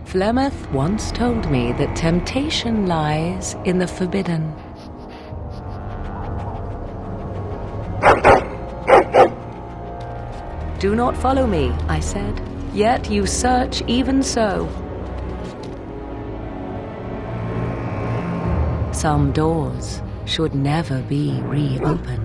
Flemeth once told me that temptation lies in the forbidden. Do not follow me, I said, yet you search even so. Some doors should never be reopened.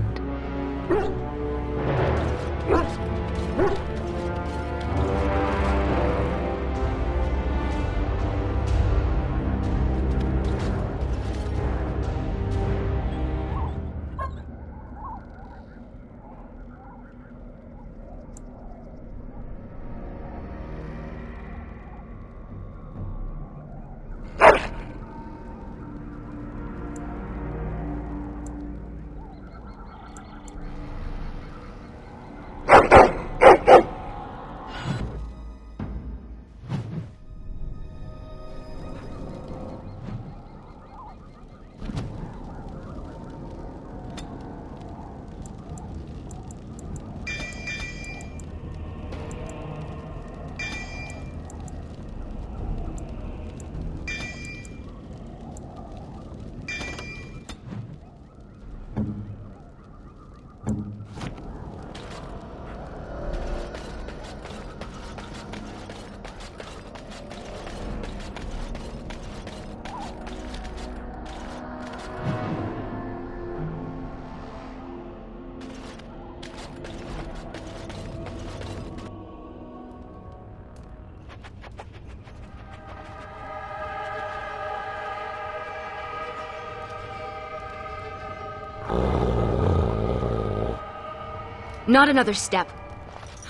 Not another step.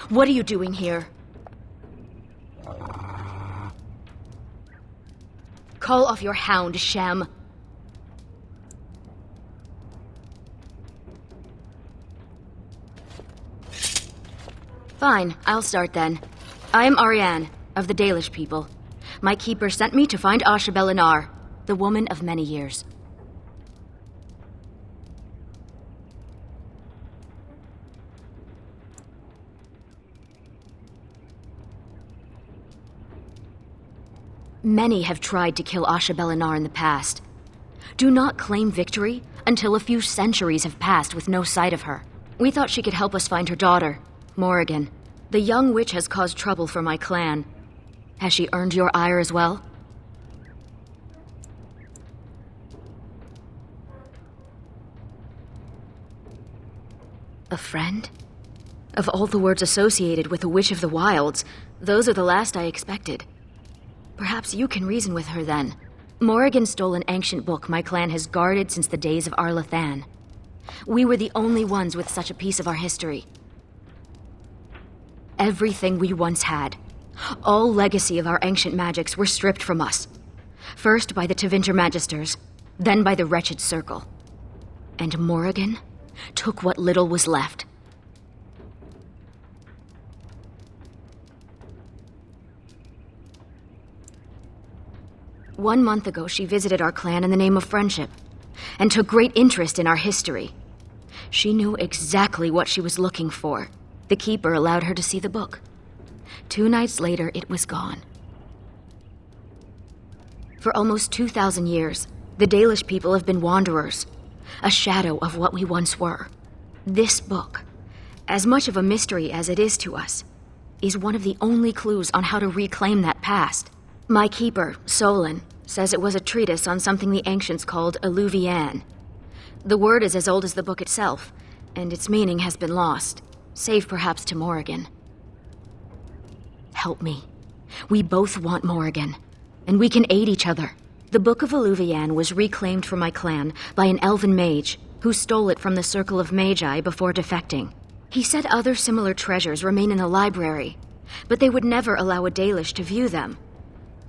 What are you doing here? Call off your hound, Shem. Fine, I'll start then. I am Ariane, of the Dalish people. My keeper sent me to find Ashbel-Anar, the woman of many years. Many have tried to kill Ashbel-Anar in the past. Do not claim victory until a few centuries have passed with no sight of her. We thought she could help us find her daughter, Morrigan. The young witch has caused trouble for my clan. Has she earned your ire as well? A friend? Of all the words associated with the Witch of the Wilds, those are the last I expected. Perhaps you can reason with her then. Morrigan stole an ancient book my clan has guarded since the days of Arlathan. We were the only ones with such a piece of our history. Everything we once had, all legacy of our ancient magics were stripped from us. First by the Tevinter Magisters, then by the Wretched Circle. And Morrigan took what little was left. One month ago, she visited our clan in the name of friendship, and took great interest in our history. She knew exactly what she was looking for. The Keeper allowed her to see the book. 2 nights later, it was gone. For almost 2,000 years, the Dalish people have been wanderers, a shadow of what we once were. This book, as much of a mystery as it is to us, is one of the only clues on how to reclaim that past. My keeper, Solon, says it was a treatise on something the ancients called Eluvian. The word is as old as the book itself, and its meaning has been lost, save perhaps to Morrigan. Help me. We both want Morrigan, and we can aid each other. The Book of Eluvian was reclaimed for my clan by an elven mage who stole it from the Circle of Magi before defecting. He said other similar treasures remain in the library, but they would never allow a Dalish to view them.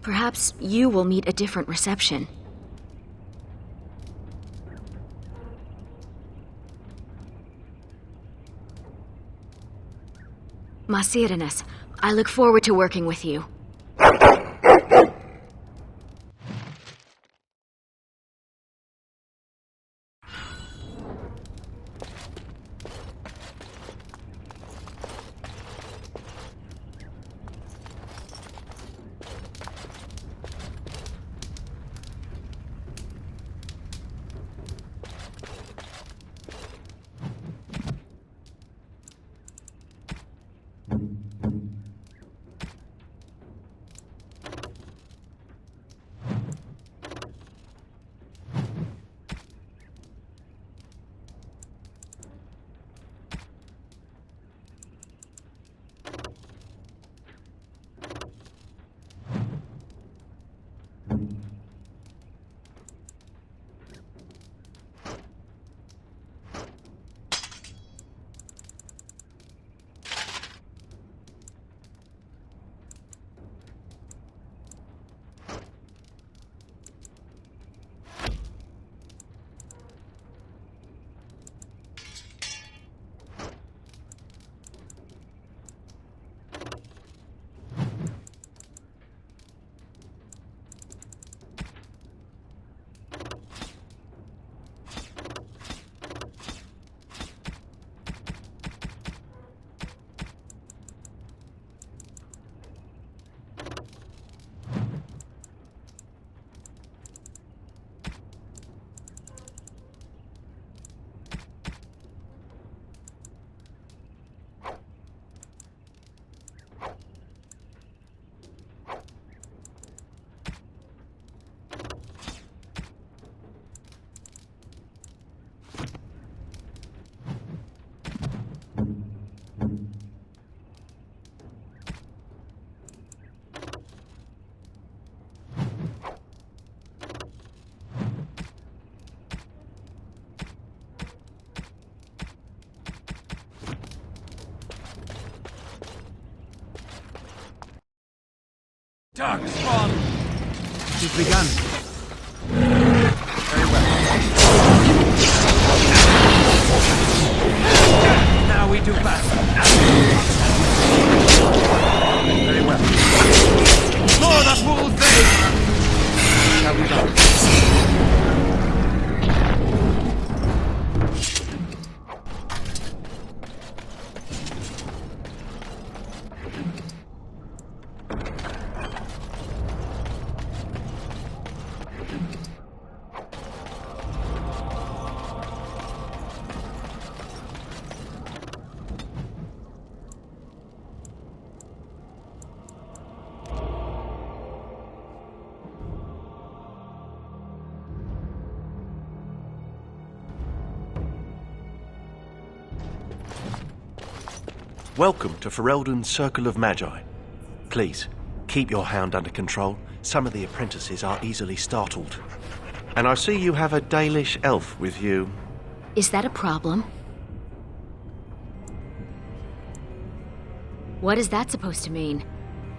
Perhaps you will meet a different reception. Masirinis, I look forward to working with you. Darkspawn! She's begun. Very well. Now we do battle. Very well. For the full faith! Shall we go? Welcome to Ferelden's Circle of Magi. Please, keep your hound under control. Some of the apprentices are easily startled. And I see you have a Dalish elf with you. Is that a problem? What is that supposed to mean?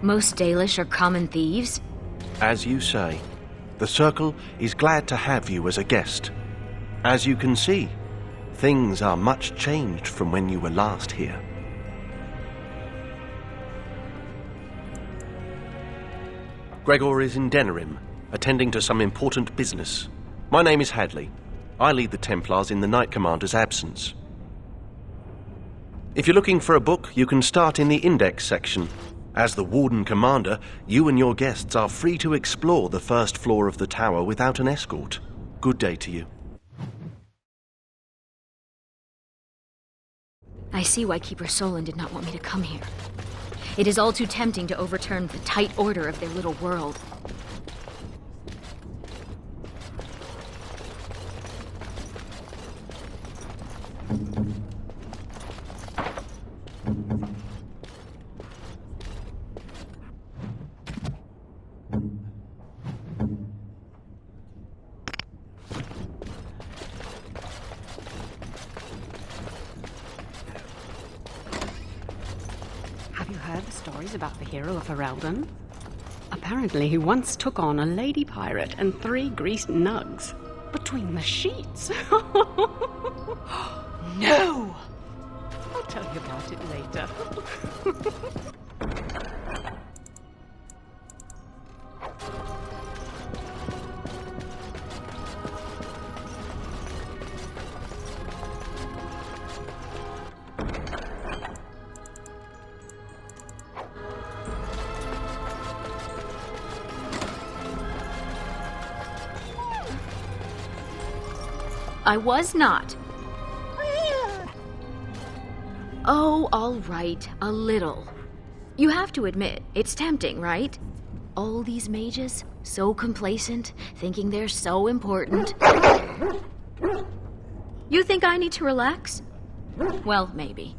Most Dalish are common thieves? As you say, the Circle is glad to have you as a guest. As you can see, things are much changed from when you were last here. Gregor is in Denerim, attending to some important business. My name is Hadley. I lead the Templars in the Knight Commander's absence. If you're looking for a book, you can start in the Index section. As the Warden Commander, you and your guests are free to explore the first floor of the tower without an escort. Good day to you. I see why Keeper Solon did not want me to come here. It is all too tempting to overturn the tight order of their little world. Have you heard the stories about the hero of Ferelden? Apparently he once took on a lady pirate and 3 greased nugs between the sheets. No! I'll tell you about it later. I was not. Oh, all right, a little. You have to admit, it's tempting, right? All these mages, so complacent, thinking they're so important. You think I need to relax? Well, maybe.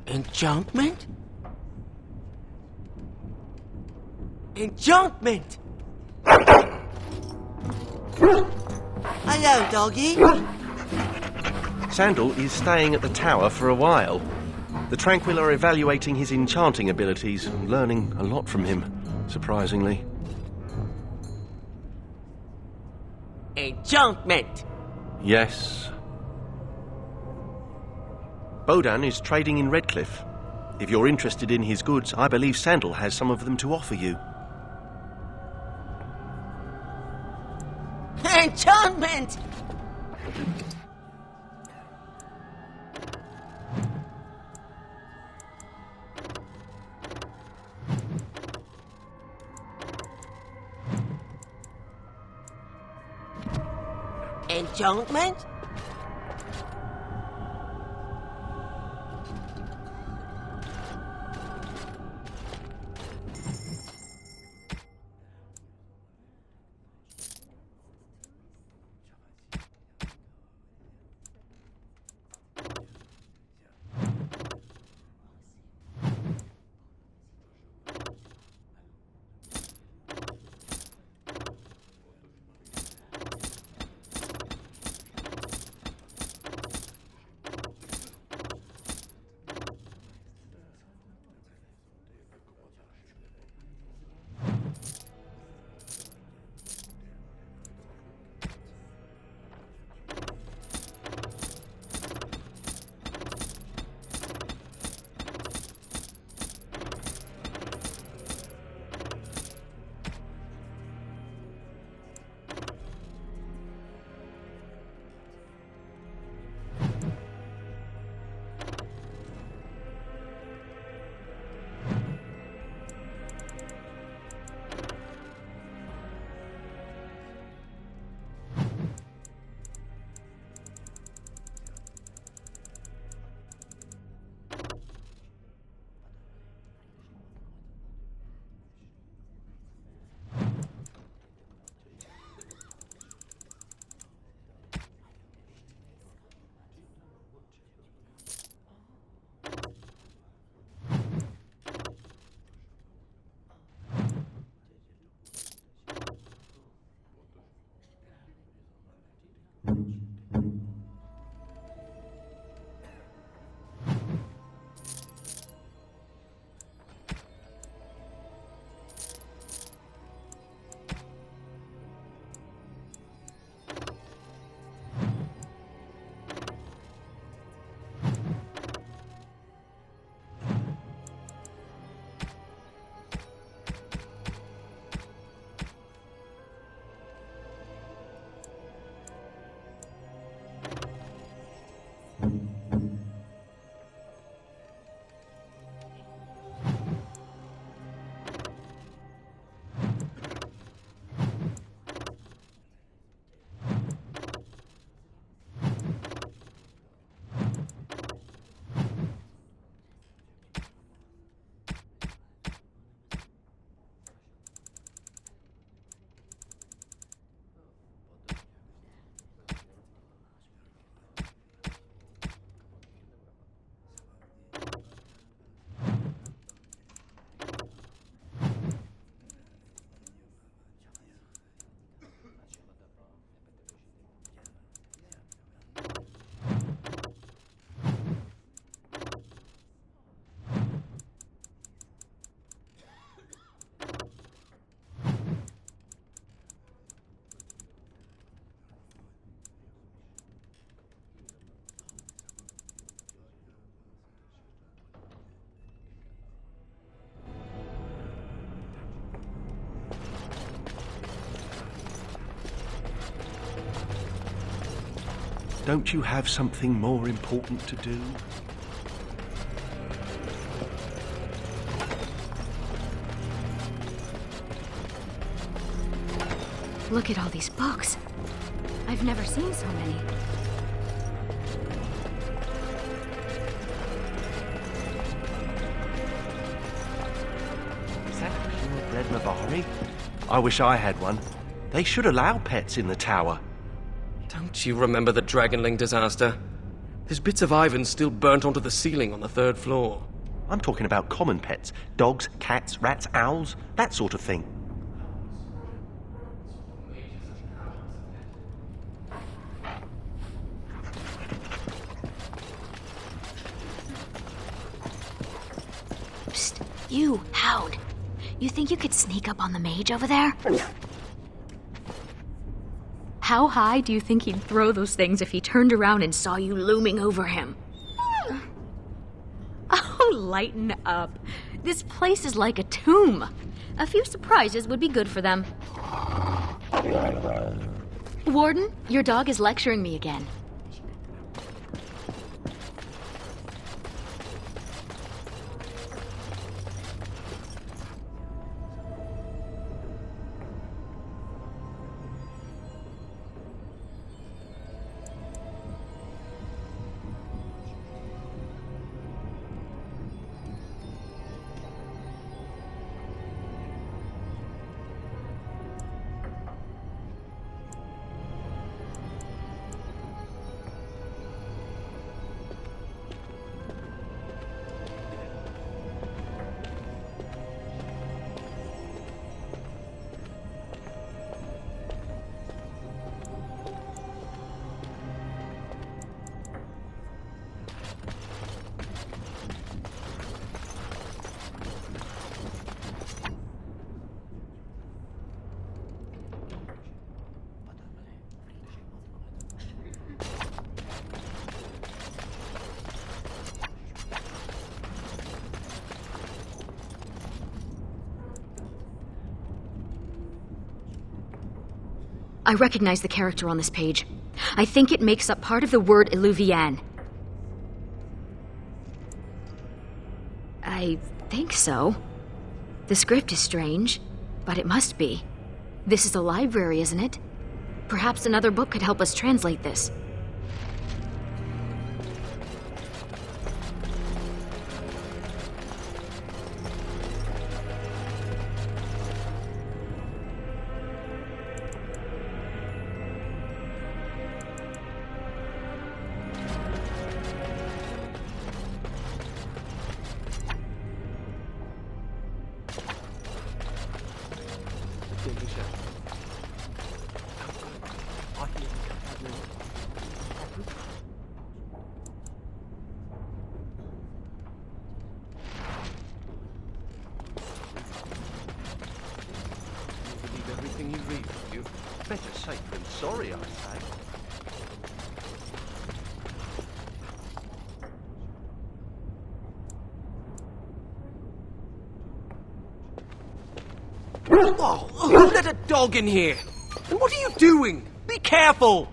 Enchantment? Enchantment! Hello, doggy. Sandal is staying at the tower for a while. The Tranquil are evaluating his enchanting abilities and learning a lot from him, surprisingly. Enchantment! Yes. Bodan is trading in Redcliffe. If you're interested in his goods, I believe Sandal has some of them to offer you. Enchantment! Enchantment? Don't you have something more important to do? Look at all these books. I've never seen so many. Is that purebred Mavari? I wish I had one. They should allow pets in the tower. Don't you remember the Dragonling disaster? There's bits of Ivan still burnt onto the ceiling on the 3rd floor. I'm talking about common pets. Dogs, cats, rats, owls, that sort of thing. Psst, you, Hound. You think you could sneak up on the mage over there? How high do you think he'd throw those things if he turned around and saw you looming over him? Oh, lighten up. This place is like a tomb. A few surprises would be good for them. Warden, your dog is lecturing me again. I recognize the character on this page. I think it makes up part of the word Eluvian. I think so. The script is strange, but it must be. This is a library, isn't it? Perhaps another book could help us translate this. Everything you read, you better safe than sorry, I say. Oh, who let a dog in here? And what are you doing? Be careful!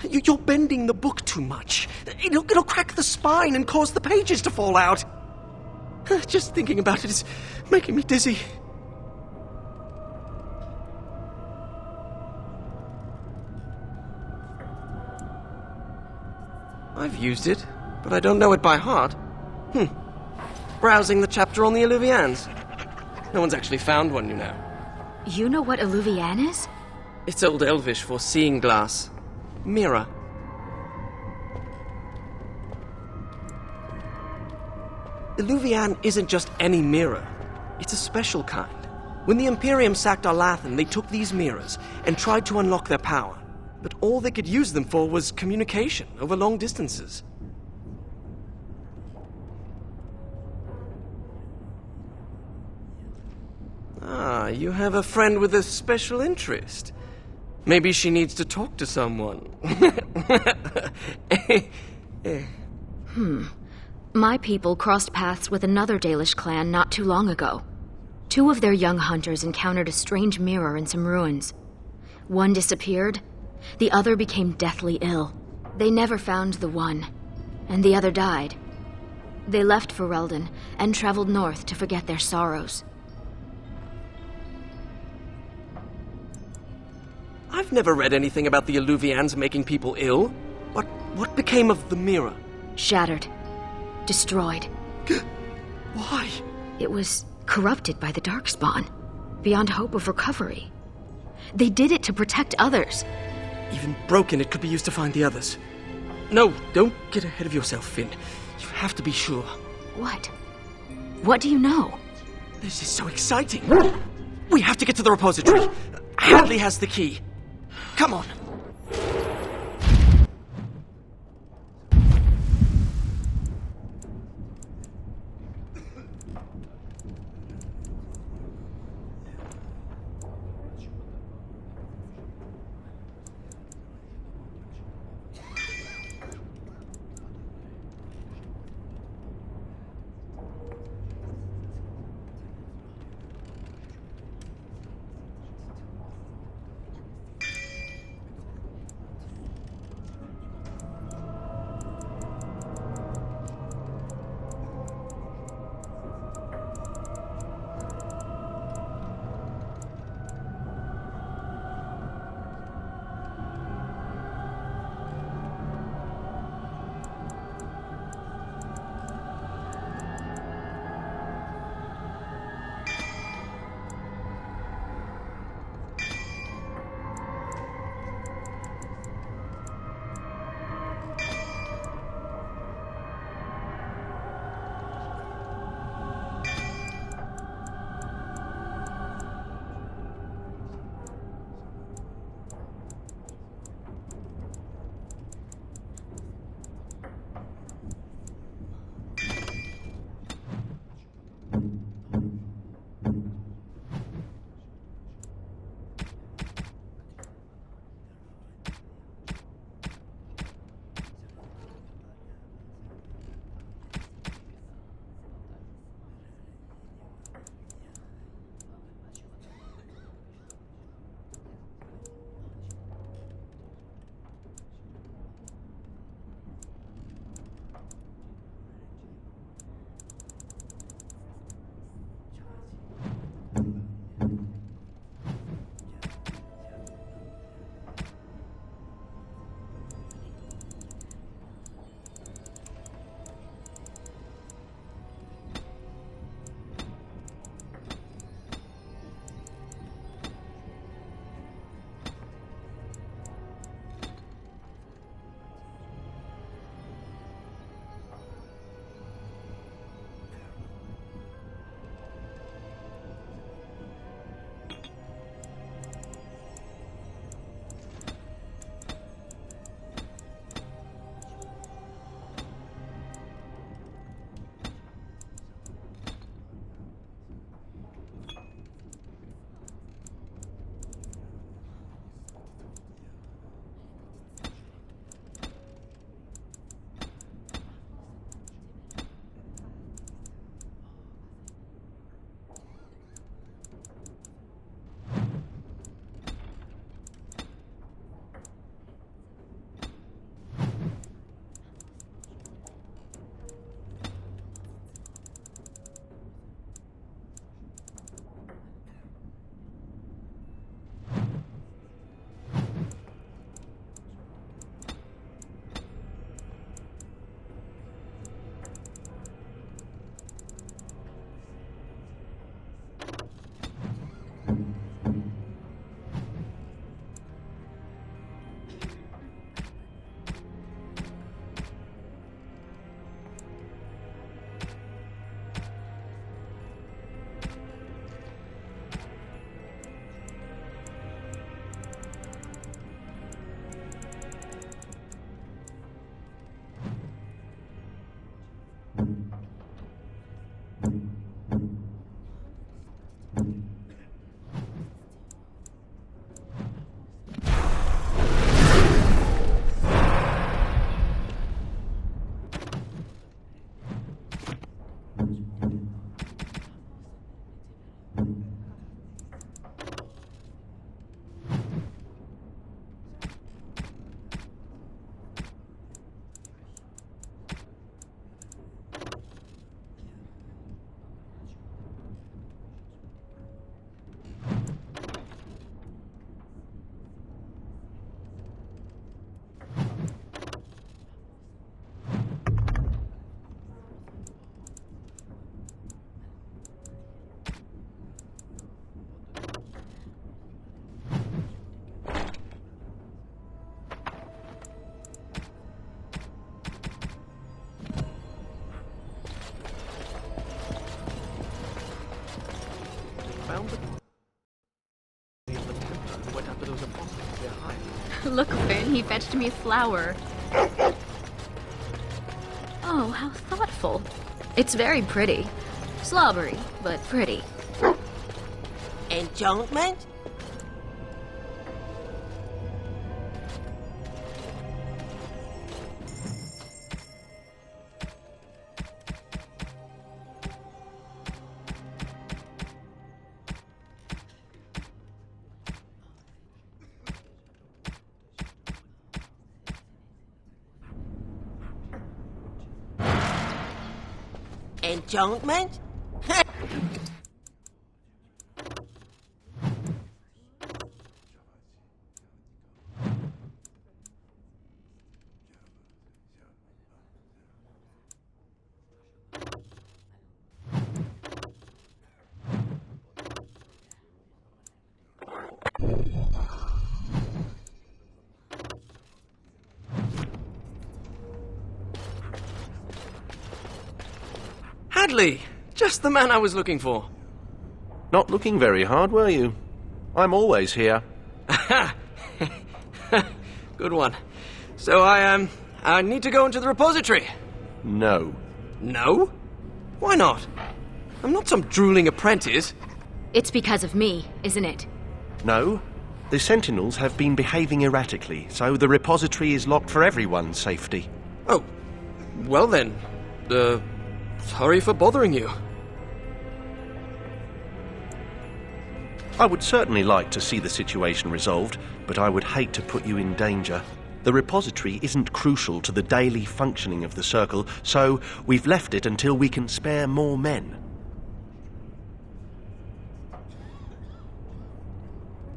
You're bending the book too much. It'll crack the spine and cause the pages to fall out. Just thinking about it is making me dizzy. I've used it, but I don't know it by heart. Browsing the chapter on the Eluvians. No one's actually found one, you know. You know what Eluvian is? It's Old Elvish for seeing glass. Mirror. Eluvian isn't just any mirror. It's a special kind. When the Imperium sacked Arlathan, they took these mirrors and tried to unlock their power. But all they could use them for was communication over long distances. Ah, you have a friend with a special interest. Maybe she needs to talk to someone. My people crossed paths with another Dalish clan not too long ago. Two of their young hunters encountered a strange mirror in some ruins. One disappeared, the other became deathly ill. They never found the one, and the other died. They left Ferelden and traveled north to forget their sorrows. I've never read anything about the Eluvians making people ill. What became of the mirror? Shattered. Destroyed. Why? It was corrupted by the Darkspawn, beyond hope of recovery. They did it to protect others. Even broken, it could be used to find the others. No, don't get ahead of yourself, Finn. You have to be sure. What? What do you know? This is so exciting. We have to get to the repository. Hadley has the key. Come on. Look, Finn, he fetched me a flower. Oh, how thoughtful. It's very pretty. Slobbery, but pretty. Enchantment? Enchantment? Hadley! Just the man I was looking for. Not looking very hard, were you? I'm always here. Good one. So I need to go into the repository. No. No? Why not? I'm not some drooling apprentice. It's because of me, isn't it? No. The Sentinels have been behaving erratically, so the repository is locked for everyone's safety. Oh, well then, sorry for bothering you. I would certainly like to see the situation resolved, but I would hate to put you in danger. The repository isn't crucial to the daily functioning of the Circle, so we've left it until we can spare more men.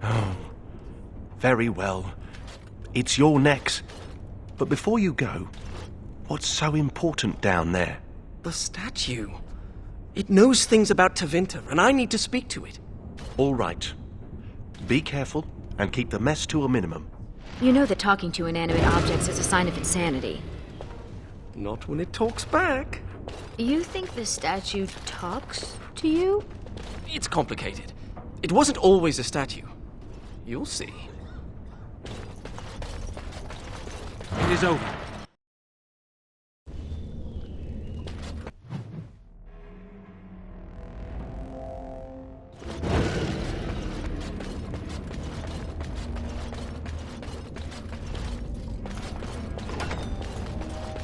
Oh, very well. It's your necks. But before you go, what's so important down there? The statue. It knows things about Tevinter, and I need to speak to it. All right. Be careful and keep the mess to a minimum. You know that talking to inanimate objects is a sign of insanity. Not when it talks back. You think the statue talks to you? It's complicated. It wasn't always a statue. You'll see. It is over.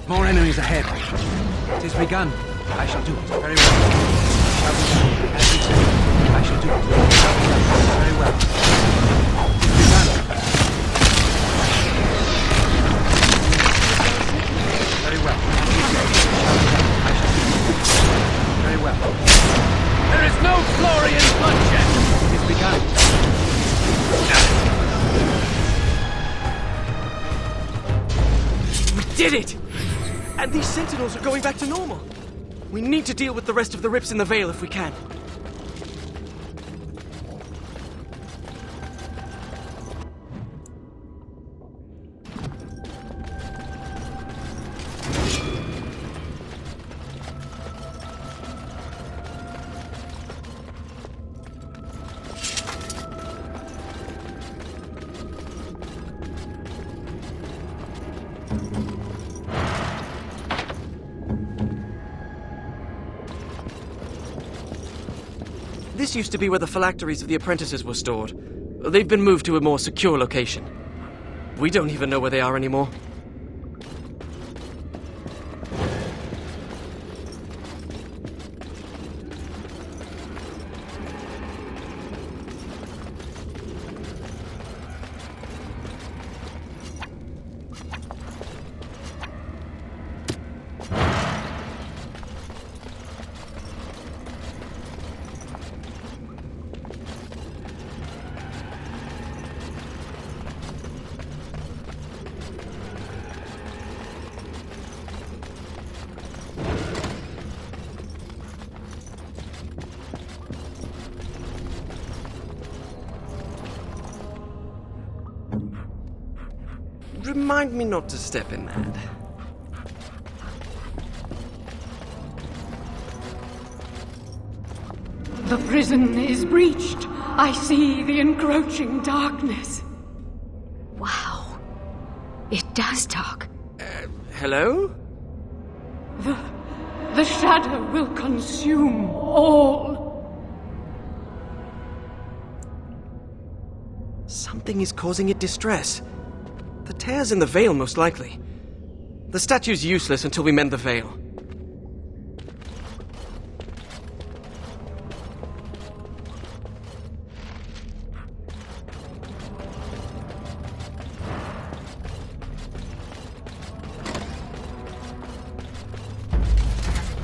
More enemies ahead. It is begun. I shall do it very well. Shall be done. As you say, I shall do it very well. It is begun. Very well. As you say, shall be done. I shall do it very well. There is no glory in bloodshed. It is begun. We did it! And these Sentinels are going back to normal. We need to deal with the rest of the Rips in the Vale if we can. This used to be where the phylacteries of the apprentices were stored. They've been moved to a more secure location. We don't even know where they are anymore. Remind me not to step in that. The prison is breached. I see the encroaching darkness. Wow. It does talk. Hello? The shadow will consume all. Something is causing it distress. The tears in the veil, most likely. The statue's useless until we mend the veil.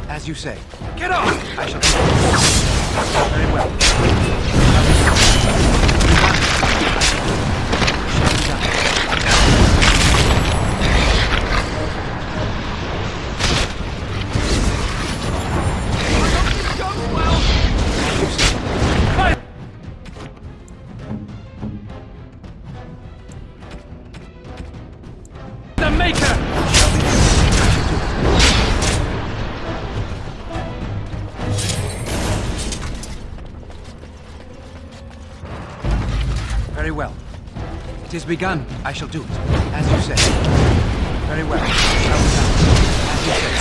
As you say. Get on! I shall do it. Very well. The Maker! Very well. It is begun. I shall do it. As you say. Very well. Shall be done.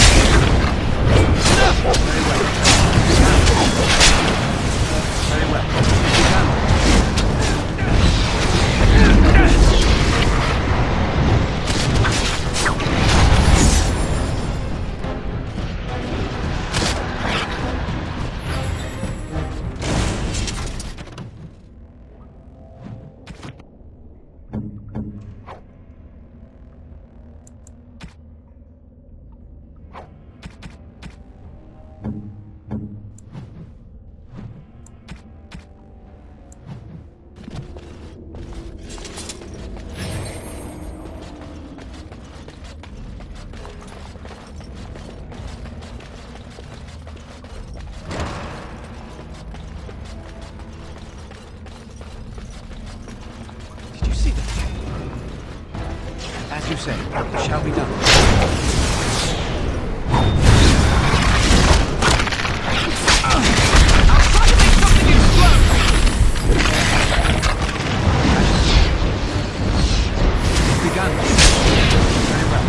As you say. Very well. Very well. Begun. As you say, it shall be done. I'll try to make something explode! It's begun. Very well.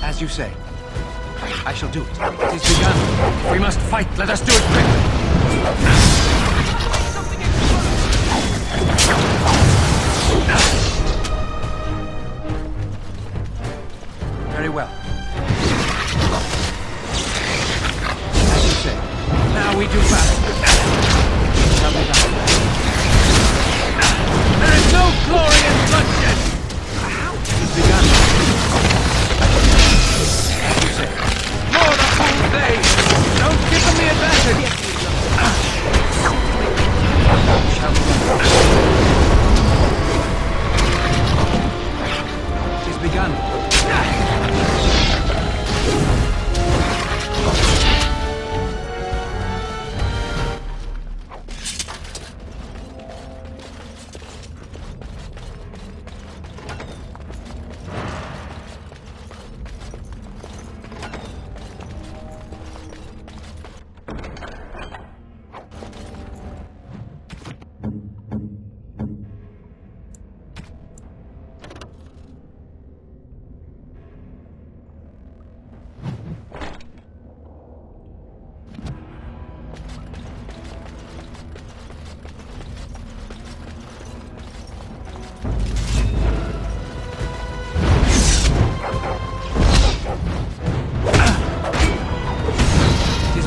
As you say. I shall do it. It is begun. If we must fight, let us do it quickly. Very well. As you say. Now we do battle. Shall be done. There is no glory in bloodshed! It is begun. More the whole day! Don't give them the advantage! Shall we go? It is begun.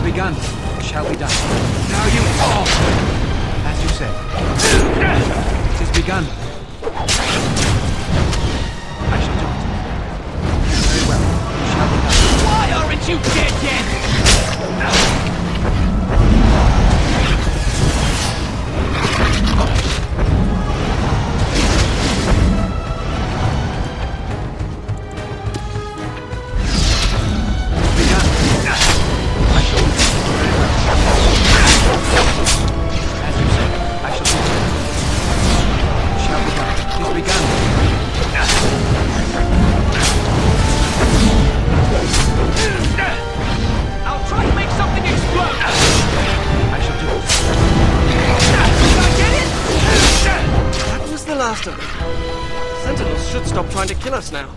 Begun. Shall be done. Now you fall! As you say. It is begun. I shall do it. Very well. Shall be done. Why aren't you dead yet? last of them. Sentinels should stop trying to kill us now.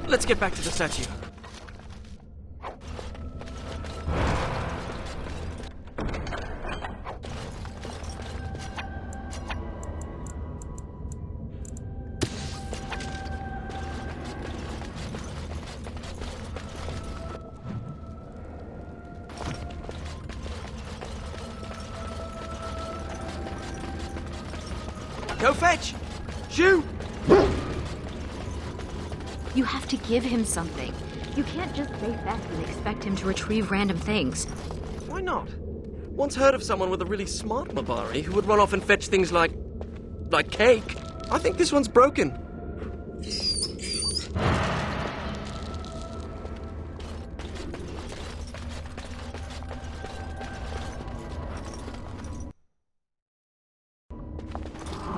Let's get back to the statue. Go fetch! Shoot! You have to give him something. You can't just say fetch and expect him to retrieve random things. Why not? Once heard of someone with a really smart Mabari who would run off and fetch things like cake. I think this one's broken.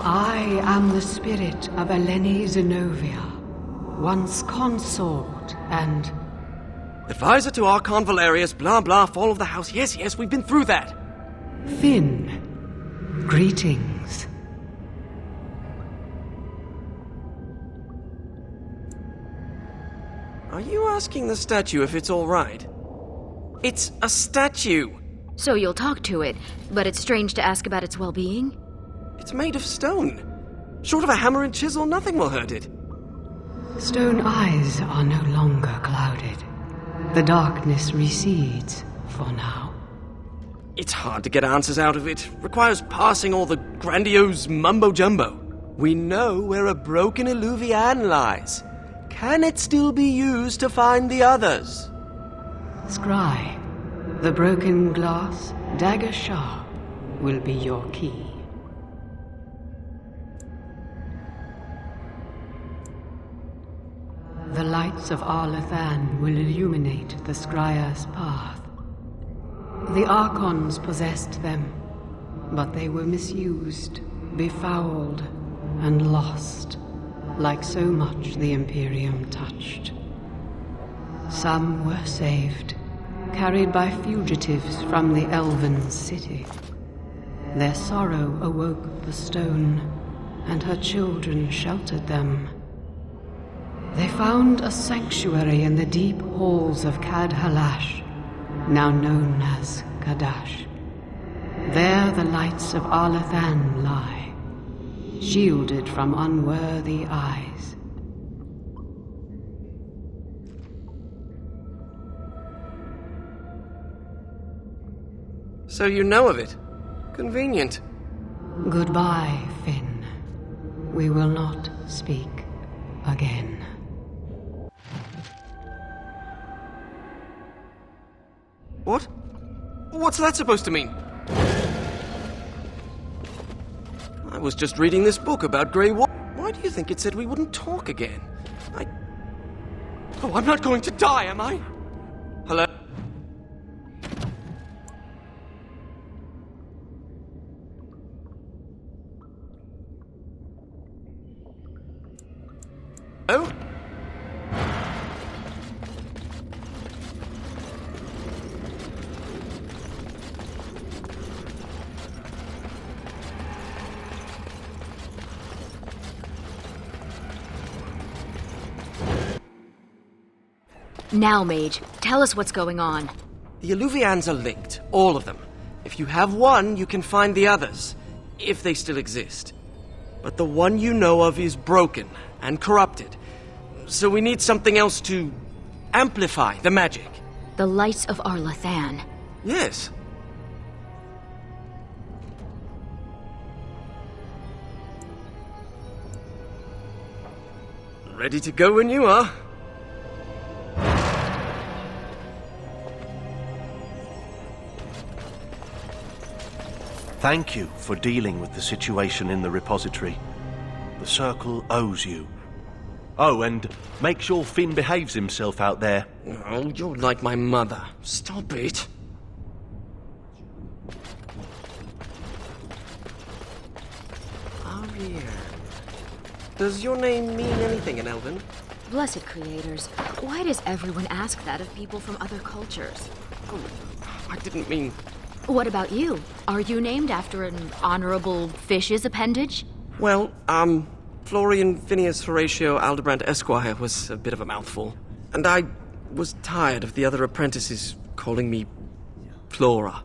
I am the spirit of Eleni Zenobia, once consort and... Advisor to Archon Valerius, blah blah, fall of the house. Yes, we've been through that. Finn. Greetings. Are you asking the statue if it's all right? It's a statue. So you'll talk to it, but it's strange to ask about its well-being? It's made of stone. Short of a hammer and chisel, nothing will hurt it. Stone eyes are no longer clouded. The darkness recedes for now. It's hard to get answers out of it. Requires parsing all the grandiose mumbo-jumbo. We know where a broken Eluvian lies. Can it still be used to find the others? Scry, the broken glass, dagger sharp, will be your key. The lights of Arlathan will illuminate the Scrya's path. The Archons possessed them, but they were misused, befouled, and lost, like so much the Imperium touched. Some were saved, carried by fugitives from the Elven city. Their sorrow awoke the stone, and her children sheltered them. They found a sanctuary in the deep halls of Cadhalash, now known as Kadash. There the lights of Arlathan lie, shielded from unworthy eyes. So you know of it. Convenient. Goodbye, Finn. We will not speak again. What? What's that supposed to mean? I was just reading this book about Grey War. Why do you think it said we wouldn't talk again? Oh, I'm not going to die, am I? Hello? Oh? Now, Mage, tell us what's going on. The Eluvians are linked, all of them. If you have one, you can find the others, if they still exist. But the one you know of is broken and corrupted, so we need something else to amplify the magic. The lights of Arlathan. Yes. Ready to go when you are. Thank you for dealing with the situation in the repository. The Circle owes you. Oh, and make sure Finn behaves himself out there. Oh, you're like my mother. Stop it. Ariel. Does your name mean anything in Elven? Blessed creators, why does everyone ask that of people from other cultures? Oh, I didn't mean... What about you? Are you named after an honorable fish's appendage? Well, Florian Phineas Horatio Aldebrandt Esquire was a bit of a mouthful. And I was tired of the other apprentices calling me Flora.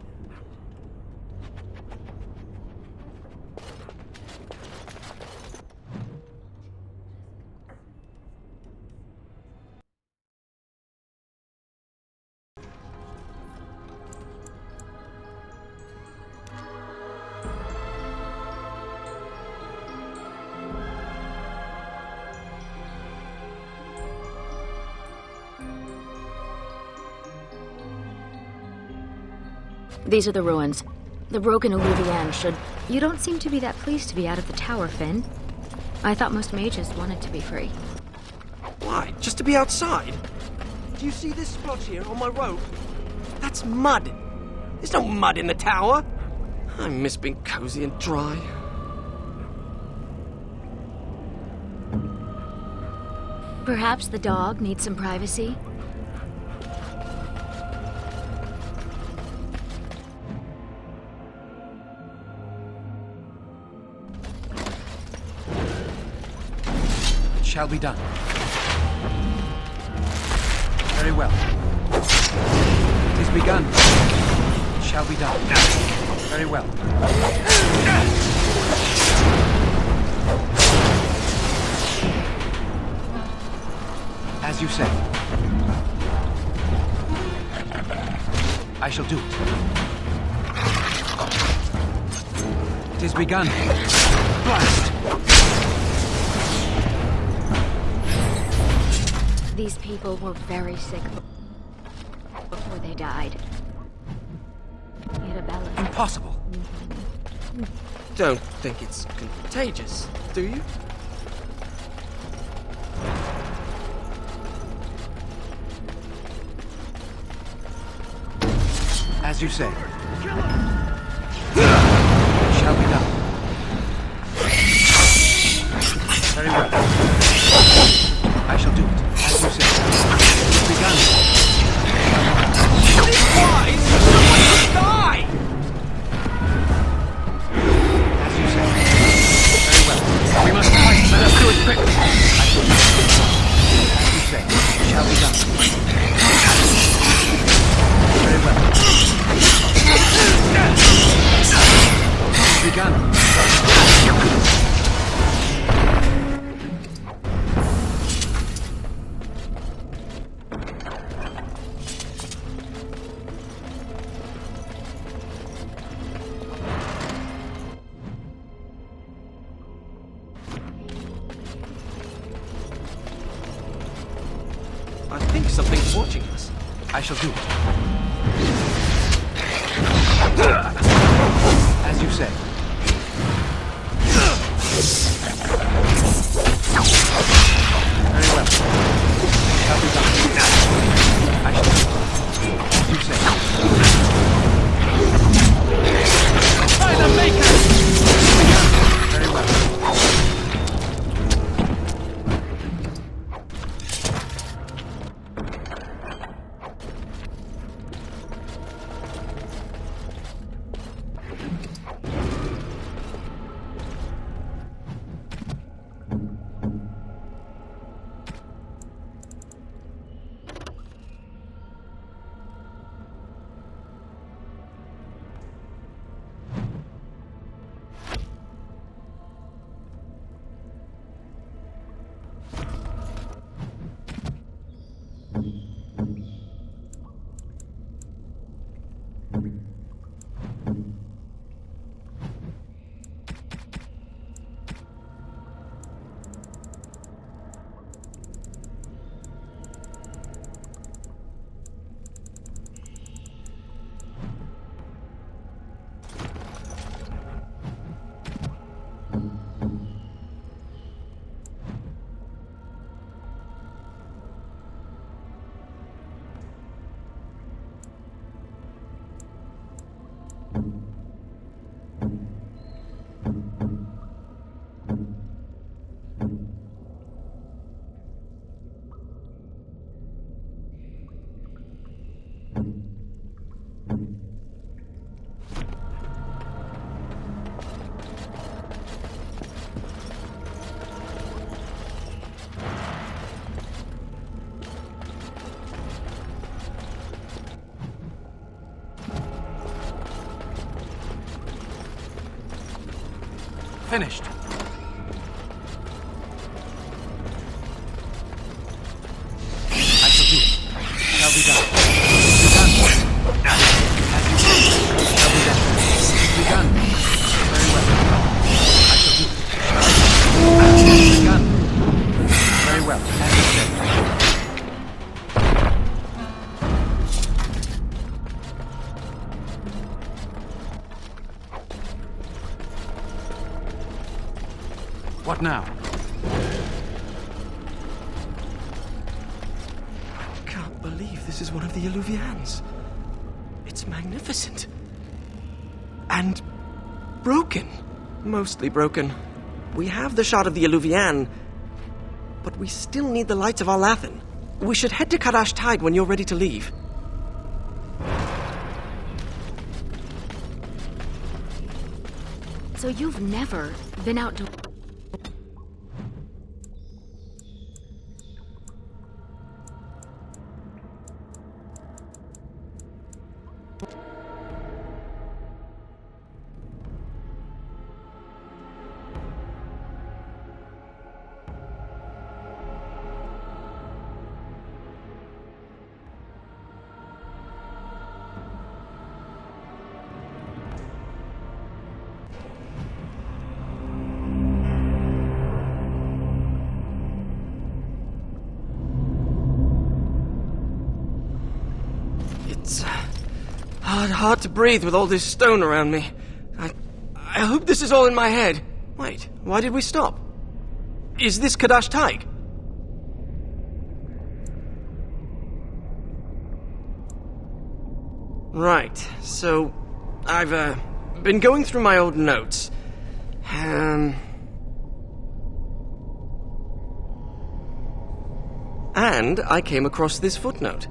These are the ruins. The broken Eluvian should... You don't seem to be that pleased to be out of the tower, Finn. I thought most mages wanted to be free. Why? Just to be outside? Do you see this splotch here on my robe? That's mud. There's no mud in the tower. I miss being cozy and dry. Perhaps the dog needs some privacy? Shall be done. Very well. It is begun. It shall be done. Very well. As you say. I shall do it. It is begun. Blast! These people were very sick before they died. Isabella. Impossible. Don't think it's contagious, do you? As you say. Shall be done. Very well. I shall do it. As you say. It's begun. Why? Someone will die! As you say. Very well. We must fight. Let us do it quickly. I shall do it. As you say. It shall be done. Very well. It's begun. I think something's watching us. I shall do it. As you say. Very well. Shall be done. I shall do it. As you say. By the Maker! Very well. finished. I shall do it. Shall be done. Be done. As you say. Shall be done. Be done. Very well. I shall do it. Be done. Very well. As you say. What now? I can't believe this is one of the Eluvians. It's magnificent. And broken. Mostly broken. We have the shot of the Eluvian, but we still need the lights of Arlathan. We should head to Kadash Tide when you're ready to leave. So you've never been out to... It's hard to breathe with all this stone around me. I hope this is all in my head. Wait, why did we stop? Is this Kadash Taig? Right, so I've been going through my old notes. And I came across this footnote.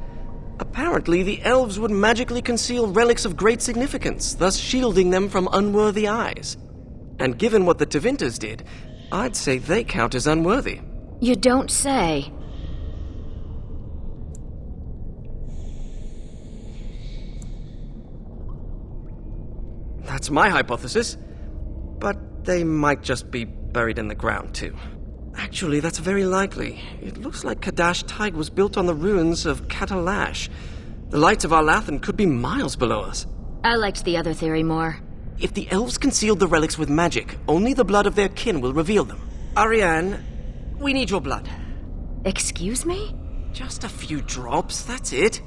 Apparently, the elves would magically conceal relics of great significance, thus shielding them from unworthy eyes. And given what the Tevinter did, I'd say they count as unworthy. You don't say. That's my hypothesis. But they might just be buried in the ground, too. Actually, that's very likely. It looks like Kadash Taig was built on the ruins of Katalash. The lights of Arlathan could be miles below us. I liked the other theory more. If the elves concealed the relics with magic, only the blood of their kin will reveal them. Ariane, we need your blood. Excuse me? Just a few drops, that's it.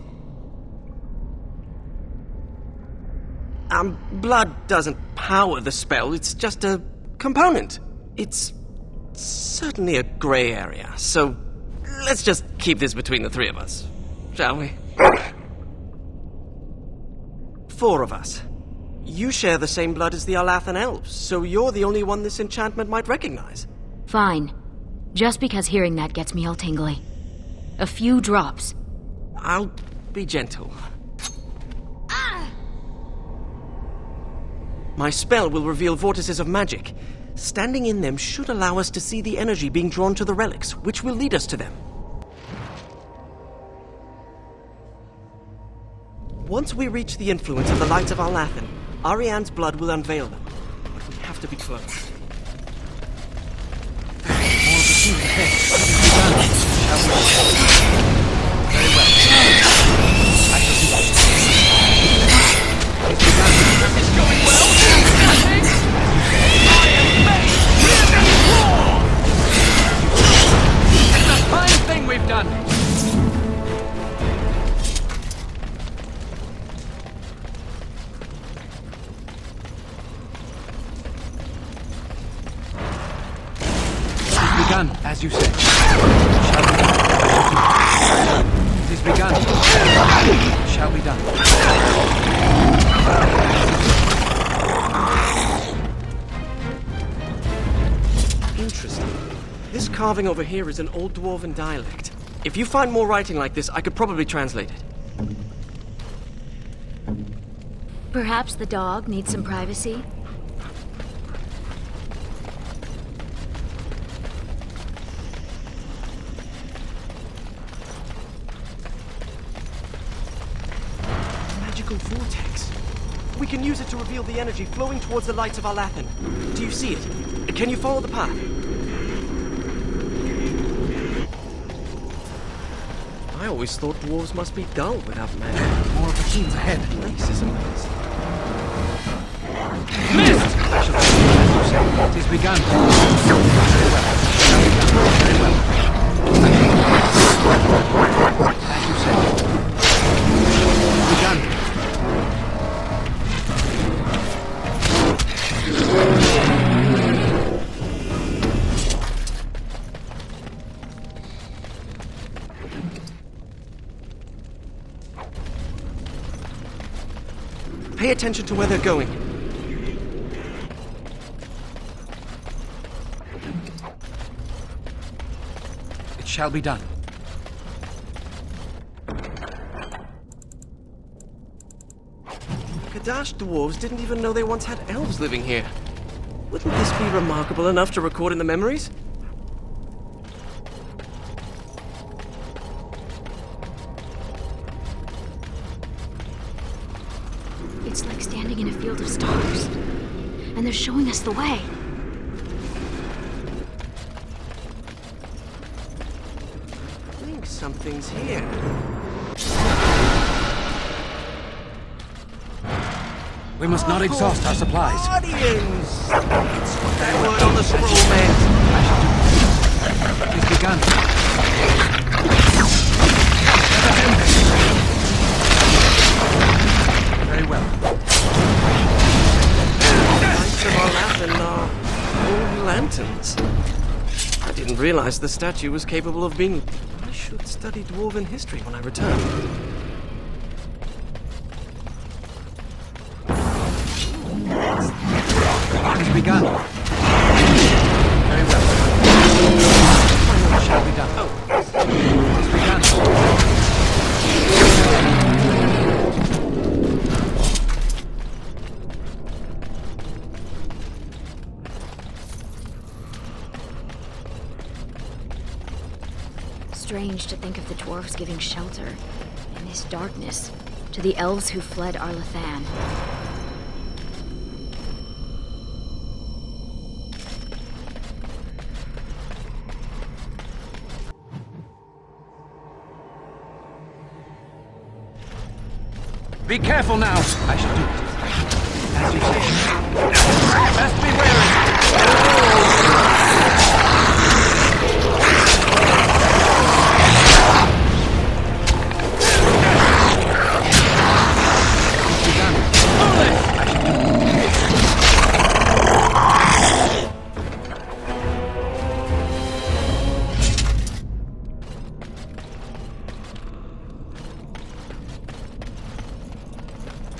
Blood doesn't power the spell, it's just a component. It's certainly a gray area, so let's just keep this between the three of us, shall we? 4 of us. You share the same blood as the Arlathan elves, so you're the only one this enchantment might recognize. Fine. Just because hearing that gets me all tingly. A few drops. I'll be gentle. My spell will reveal vortices of magic. Standing in them should allow us to see the energy being drawn to the relics, which will lead us to them. Once we reach the influence of the lights of Arlathan, Ariane's blood will unveil them. But we have to be close. More of the team ahead. Shall we? Very well. I shall do that. It's begun. It's going well. It's a fine thing we've done. Begun, as you said. It is begun. Shall be done. Interesting. This carving over here is an old Dwarven dialect. If you find more writing like this, I could probably translate it. Perhaps the dog needs some privacy? Magical vortex. We can use it to reveal the energy flowing towards the lights of Arlathan. Do you see it? Can you follow the path? I always thought dwarves must be dull without magic. More machines ahead. This is amazing. Missed! As you say, it is begun. Very well. Very well. As you say. Begun. Pay attention to where they're going. It shall be done. Kadash dwarves didn't even know they once had elves living here. Wouldn't this be remarkable enough to record in the memories? It's like standing in a field of stars. And they're showing us the way. I think something's here. We must not exhaust our supplies. Guardians! That word on the scroll, man. It is begun. Very well. Lights of Arlathan are old lanterns. I didn't realize the statue was capable of being... I should study dwarven history when I return. It has begun. Very well. It shall be done. It has begun. Strange to think of the dwarves giving shelter in this darkness to the elves who fled Arlathan. Be careful now. I shall do it. As you say. Best be wary.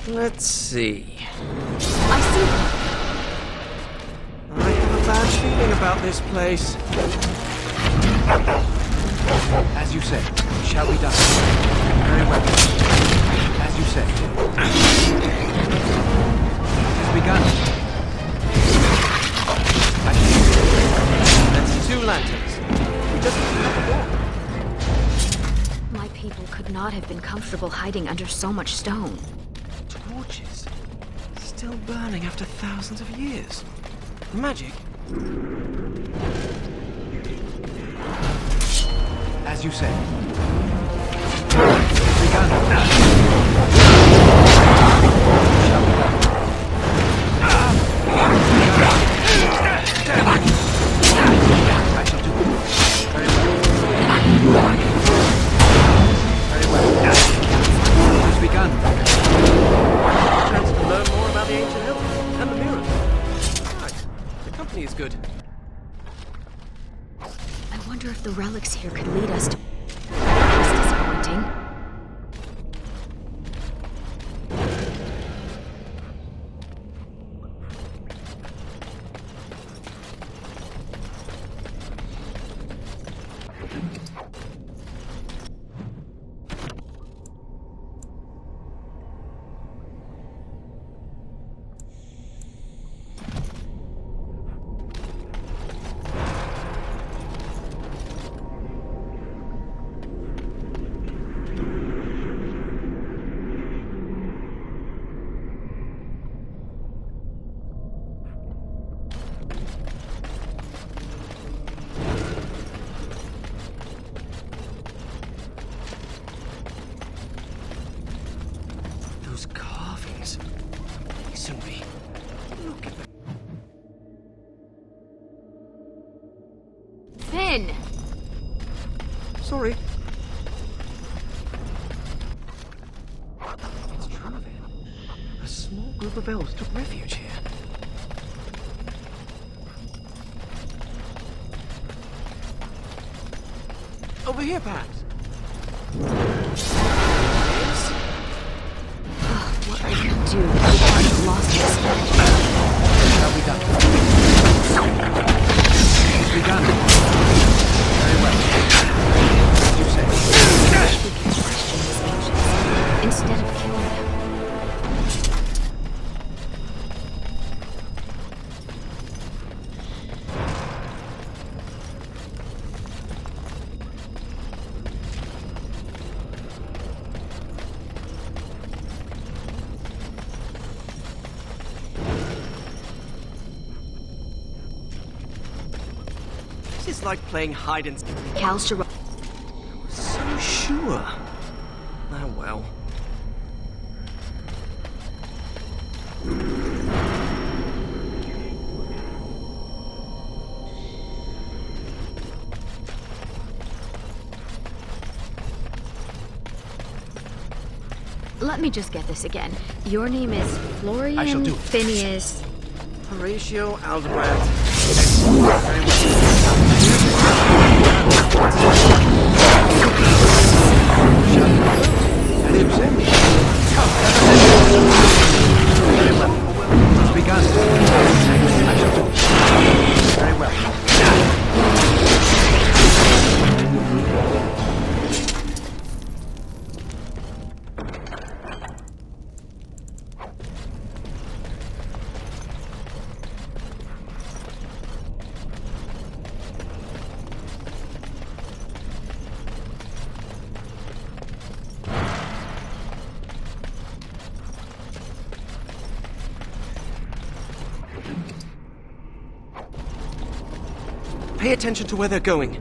Let's see. I see them. I have a bad feeling about this place. As you say, it shall be done. Very well. As you say. It has begun. That's 2 lanterns. We just need another door. My people could not have been comfortable hiding under so much stone. Torches. Still burning after thousands of years. Magic. As you say. Begun. Shall be done. I shall do it. Very well. Very well. It has begun. Chance to learn more about the ancient elves and the mirrors. Right. The company is good. I wonder if the relics here could lead us to... That was disappointing. in! Sorry. It's true then. A small group of elves took refuge here. Over here, perhaps. What we can do if we haven't lost this magic. Shall be done. Begun. Very well. As you say. We can question these ancients instead of killing them. This is like playing hide and seek. Kalshara. So sure. Oh well. Let me just get this again. Your name is Florian I shall do it. Phineas. Horatio Aldebrand. As you say. Very well. It's begun. I shall do it. Very well. Pay attention to where they're going.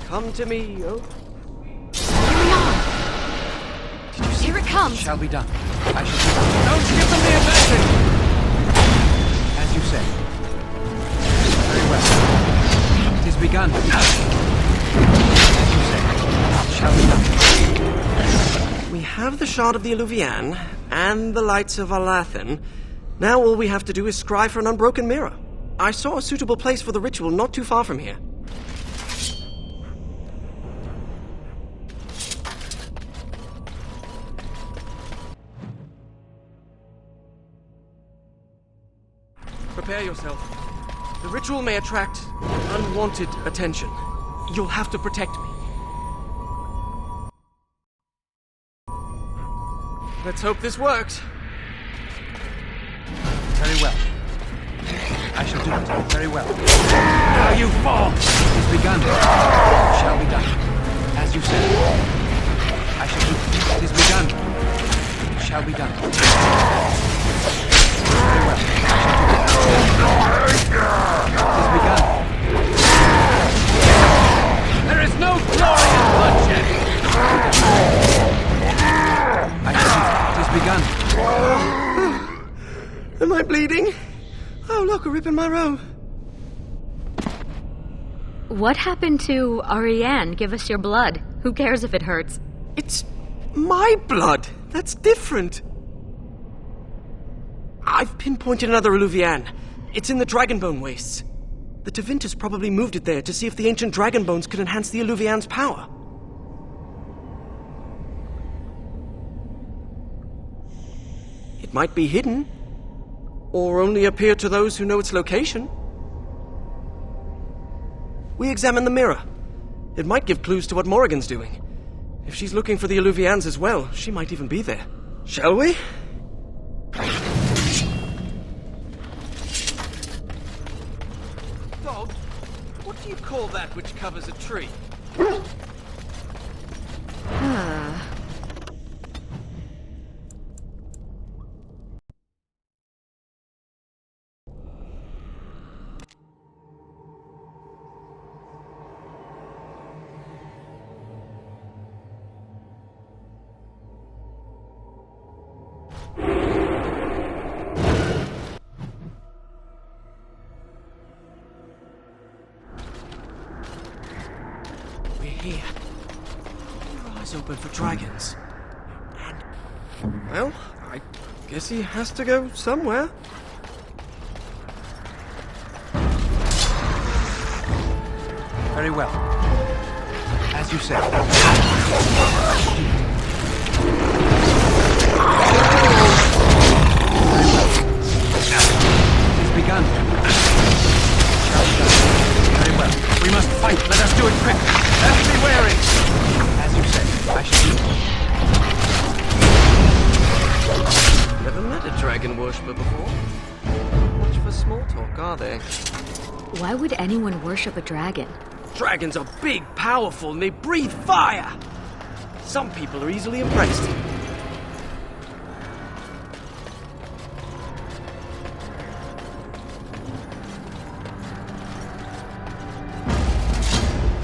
Come to me, oh. Here we are! Here it comes! Shall be done. I shall do it. Don't give them the advantage! As you say. Very well. It is begun. As you say. Shall be done. We have the Shard of the Eluvian and the Lights of Alathan. Now all we have to do is scry for an unbroken mirror. I saw a suitable place for the ritual not too far from here. Prepare yourself. The ritual may attract unwanted attention. You'll have to protect me. Let's hope this works. Very well. I shall do it. Very well. Now you fall! It is begun. Shall be done. As you say. I shall do it. It is begun. Shall be done. Very well. I shall do it. It is begun. There is no glory in bloodshed! I shall do it. It is begun. Am I bleeding? Oh, look, a rip in my robe. What happened to Ariane? Give us your blood. Who cares if it hurts? It's my blood. That's different. I've pinpointed another Eluvian. It's in the Dragonbone Wastes. The Tevintus probably moved it there to see if the ancient dragon bones could enhance the Eluvian's power. It might be hidden, or only appear to those who know its location. We examine the mirror. It might give clues to what Morrigan's doing. If she's looking for the Eluvians as well, she might even be there. Shall we? Dog, what do you call that which covers a tree? open for dragons. And, well, I guess he has to go somewhere. Very well. As you said. It's begun. Very well. We must fight. Let us do it quick. Let us be wary. As you said, I shall do it. Never met a dragon worshipper before. Much for small talk, are they? Why would anyone worship a dragon? Dragons are big, powerful, and they breathe fire! Some people are easily impressed.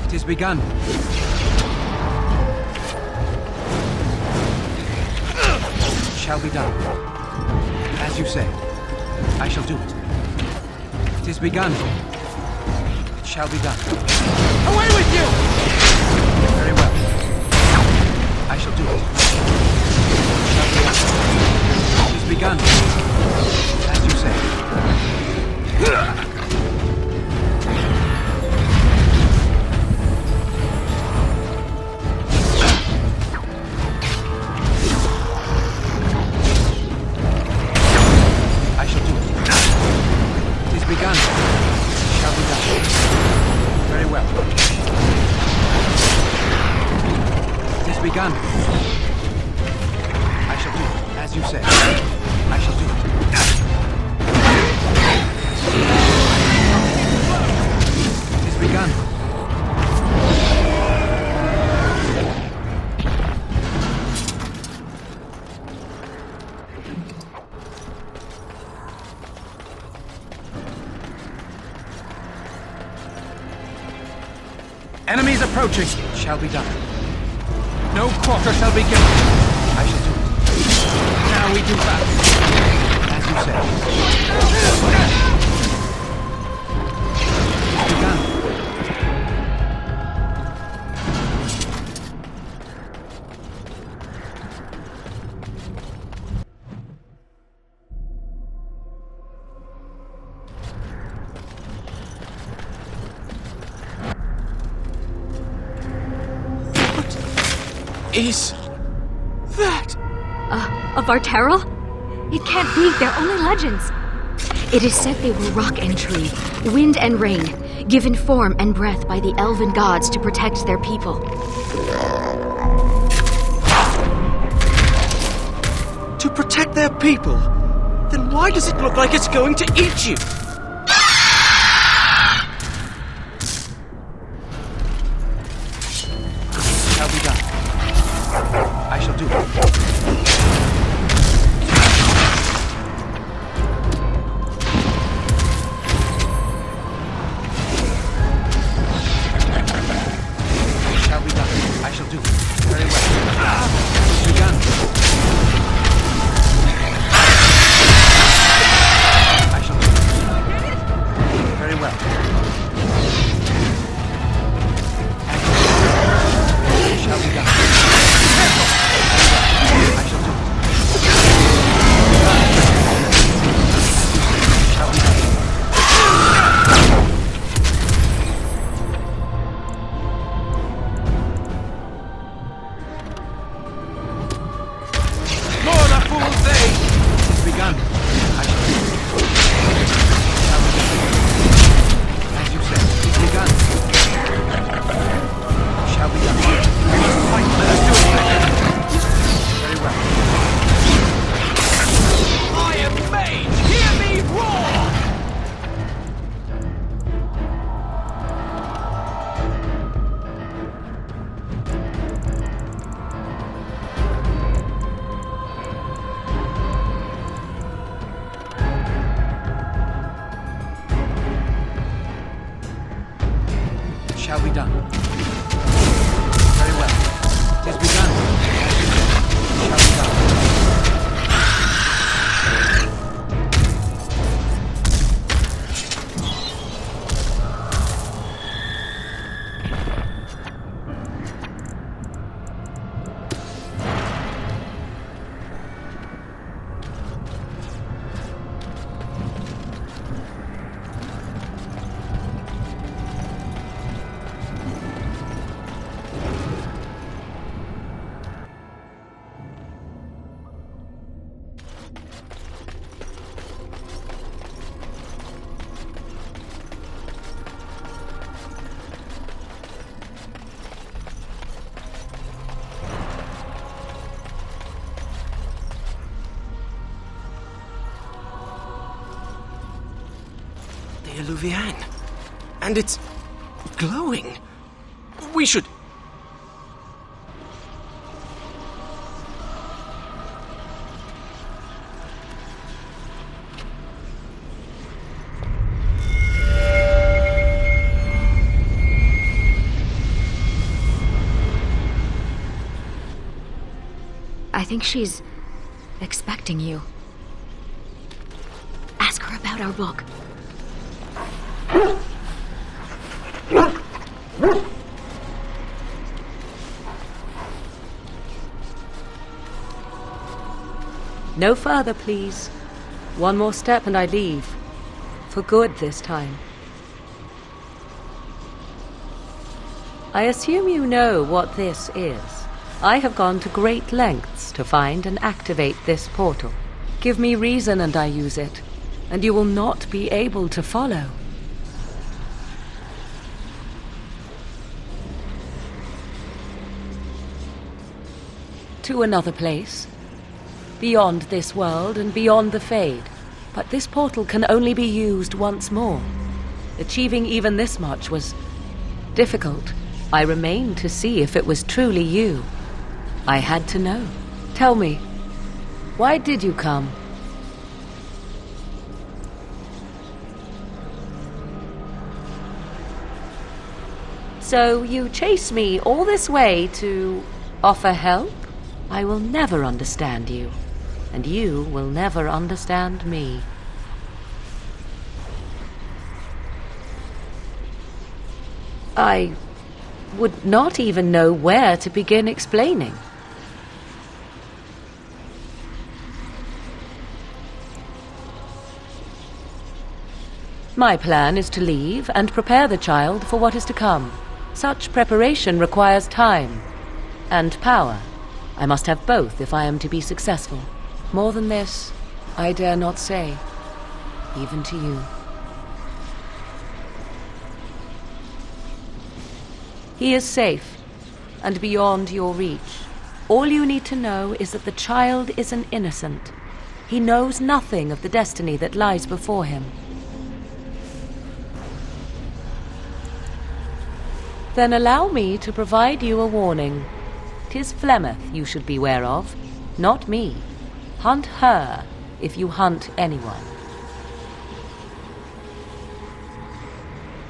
It is begun. It shall be done. As you say, I shall do it. It is begun. It shall be done. Away with you! Very well. I shall do it. It is begun. As you say. I shall do it. It is begun. It shall be done. Very well. It is begun. I shall do it, as you say. I shall do it. It is begun. Enemies approaching. It shall be done. No quarter shall be given. I shall do it. Now we do battle. As you say. It's begun. Is that? Of Varterol? It can't be, they're only legends. It is said they were rock and tree, wind and rain, given form and breath by the elven gods to protect their people. To protect their people? Then why does it look like it's going to eat you? Shall be done. I shall do it. Shall be done. I shall do it. Very well. It's begun. I shall do it. Very well. It shall be done. I shall do it. Shall be done. More the fools they! It is begun. I shall do it. Shall be done. As you said, it is begun. Shall be done. We must fight. Let us do it. Very well. I am mage! Hear me roar! the Eluvian. And it's glowing. We should... I think she's expecting you. Ask her about our book. No further, please. One more step and I leave. For good this time. I assume you know what this is. I have gone to great lengths to find and activate this portal. Give me reason and I use it, and you will not be able to follow. To another place, beyond this world and beyond the Fade. But this portal can only be used once more. Achieving even this much was difficult. I remained to see if it was truly you. I had to know. Tell me, why did you come? So you chase me all this way to offer help? I will never understand you, and you will never understand me. I would not even know where to begin explaining. My plan is to leave and prepare the child for what is to come. Such preparation requires time and power. I must have both if I am to be successful. More than this, I dare not say, even to you. He is safe and beyond your reach. All you need to know is that the child is an innocent. He knows nothing of the destiny that lies before him. Then allow me to provide you a warning. 'Tis Flemeth you should beware of, not me. Hunt her if you hunt anyone.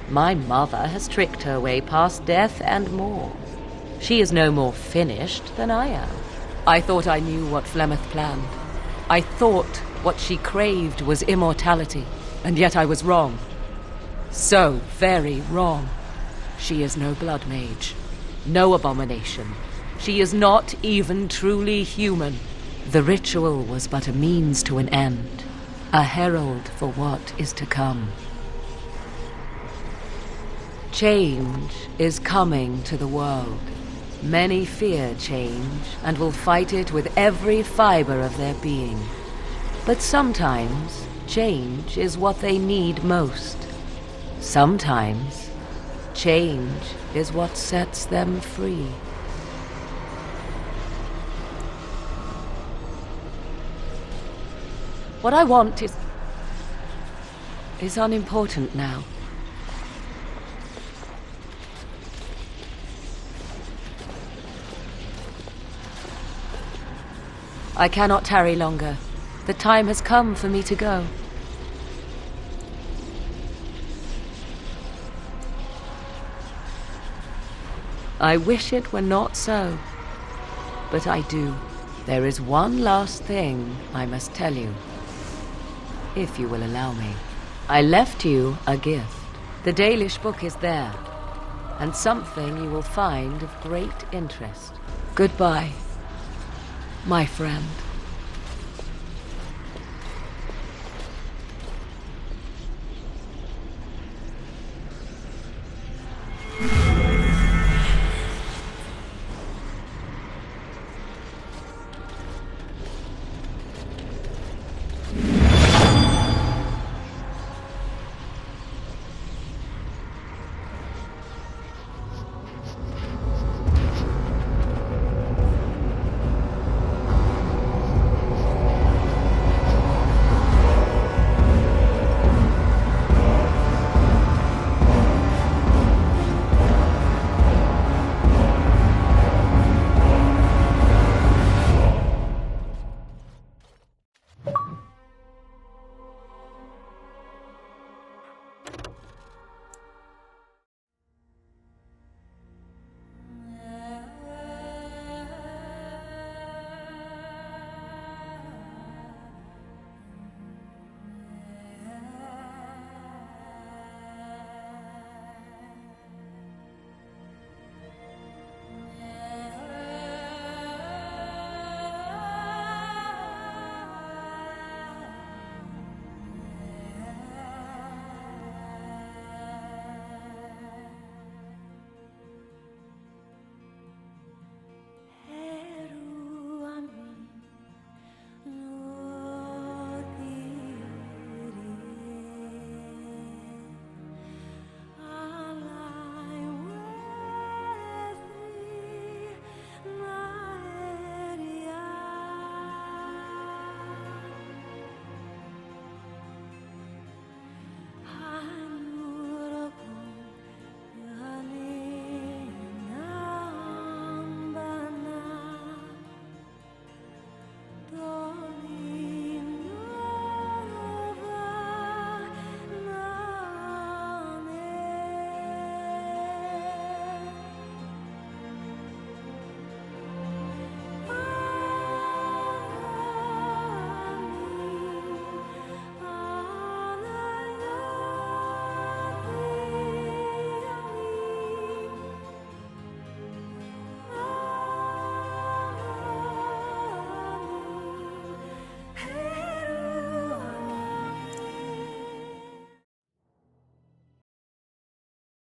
My mother has tricked her way past death and more. She is no more finished than I am. I thought I knew what Flemeth planned. I thought what she craved was immortality, and yet I was wrong. So very wrong. She is no blood mage, no abomination. She is not even truly human. The ritual was but a means to an end, a herald for what is to come. Change is coming to the world. Many fear change and will fight it with every fiber of their being. But sometimes, change is what they need most. Sometimes, change is what sets them free. What I want is unimportant now. I cannot tarry longer. The time has come for me to go. I wish it were not so, but I do. There is one last thing I must tell you, if you will allow me. I left you a gift. The Dalish book is there, and something you will find of great interest. Goodbye, my friend.